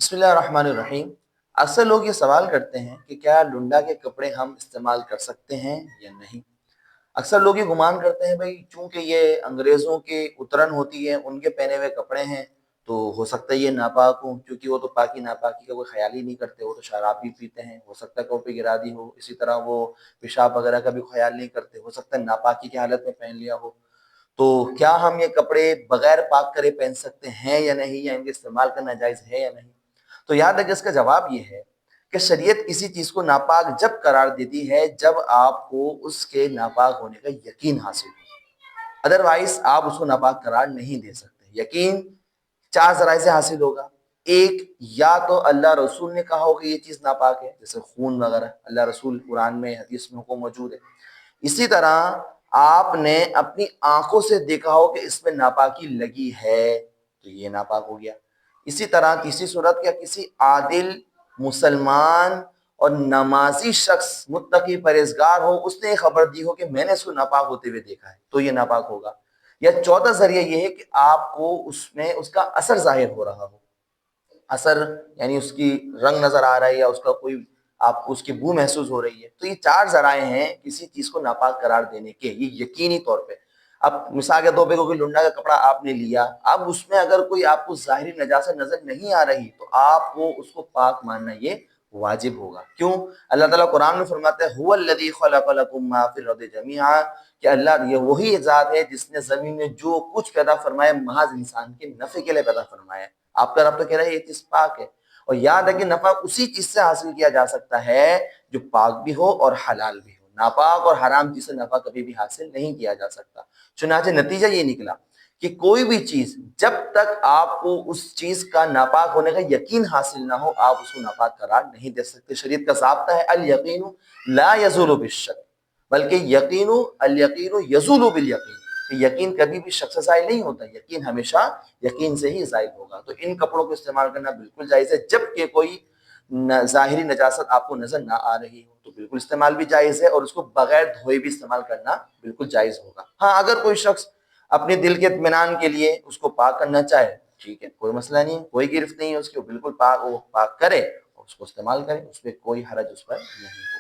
بسم اللہ الرحمن الرحیم۔ اکثر لوگ یہ سوال کرتے ہیں کہ کیا لنڈا کے کپڑے ہم استعمال کر سکتے ہیں یا نہیں۔ اکثر لوگ یہ گمان کرتے ہیں بھائی چونکہ یہ انگریزوں کی اترن ہوتی ہے، ان کے پہنے ہوئے کپڑے ہیں، تو ہو سکتا ہے یہ ناپاک ہوں، کیونکہ وہ تو پاکی ناپاکی کا کوئی خیال ہی نہیں کرتے، وہ تو شراب بھی پیتے ہیں، ہو سکتا ہے کوپی گرا دی ہو، اسی طرح وہ پیشاب وغیرہ کا بھی خیال نہیں کرتے، ہو سکتا ہے ناپاکی کی حالت میں پہن لیا ہو۔ تو کیا ہم یہ کپڑے بغیر پاک کرے پہن سکتے ہیں یا نہیں، یا ان کے استعمال کرنا جائز ہے یا نہیں؟ تو یاد ہے کہ اس کا جواب یہ ہے کہ شریعت کسی چیز کو ناپاک جب قرار دیتی ہے جب آپ کو اس کے ناپاک ہونے کا یقین حاصل ہو، ادروائز آپ اس کو ناپاک قرار نہیں دے سکتے۔ یقین چار ذرائع سے حاصل ہوگا۔ ایک، یا تو اللہ رسول نے کہا ہو کہ یہ چیز ناپاک ہے، جیسے خون وغیرہ، اللہ رسول قرآن میں حدیث میں حکم موجود ہے۔ اسی طرح آپ نے اپنی آنکھوں سے دیکھا ہو کہ اس میں ناپاکی لگی ہے تو یہ ناپاک ہو گیا۔ اسی طرح تیسری صورت، کیا کسی عادل مسلمان اور نمازی شخص متقی پرہیزگار ہو، اس نے خبر دی ہو کہ میں نے اس کو ناپاک ہوتے ہوئے دیکھا ہے تو یہ ناپاک ہوگا۔ یا چوتھا ذریعہ یہ ہے کہ آپ کو اس میں اس کا اثر ظاہر ہو رہا ہو، اثر یعنی اس کی رنگ نظر آ رہا ہے یا اس کا کوئی آپ کو اس کی بو محسوس ہو رہی ہے۔ تو یہ چار ذرائع ہیں کسی چیز کو ناپاک قرار دینے کے، یہ یقینی طور پہ۔ اب مثال کے طور پہ کوئی لنڈا کا کپڑا آپ نے لیا، اب اس میں اگر کوئی آپ کو ظاہری نجاست نظر نہیں آ رہی تو آپ کو اس کو پاک ماننا یہ واجب ہوگا۔ کیوں؟ اللہ تعالیٰ قرآن میں فرماتا ہے هو الذی خلق لکم ما فی الارض جمیعا، کہ اللہ یہ وہی ذات ہے جس نے زمین میں جو کچھ پیدا فرمایا محض انسان کے نفع کے لیے پیدا فرمایا ہے۔ آپ کا رب تو کہہ رہا ہے یہ چیز پاک ہے، اور یاد ہے کہ نفع اسی چیز سے حاصل کیا جا سکتا ہے جو پاک بھی ہو اور حلال بھی ہو۔ ناپاک اور حرام چیز سے نفع کبھی بھی حاصل نہیں کیا جا سکتا۔ چنانچہ نتیجہ یہ نکلا کہ کوئی بھی چیز جب تک آپ کو اس چیز کا ناپاک ہونے کا یقین حاصل نہ ہو آپ اس کو ناپاک قرار نہیں دے سکتے۔ شریعت کا ضابطہ ہے الیقین لا یزول بالشک، بلکہ الیقین یزول بالیقین، کہ یقین کبھی بھی شک سے زائل نہیں ہوتا، یقین ہمیشہ یقین سے ہی زائل ہوگا۔ تو ان کپڑوں کو استعمال کرنا بالکل جائز ہے، جب کہ کوئی ظاہری نجاست آپ کو نظر نہ آ رہی ہو تو بالکل استعمال بھی جائز ہے، اور اس کو بغیر دھوئے بھی استعمال کرنا بالکل جائز ہوگا۔ ہاں اگر کوئی شخص اپنے دل کے اطمینان کے لیے اس کو پاک کرنا چاہے، ٹھیک ہے، کوئی مسئلہ نہیں ہے، کوئی گرفت نہیں ہے اس کی، وہ بالکل پاک کرے اور اس کو استعمال کرے، اس پہ کوئی حرج اس پر نہیں ہے۔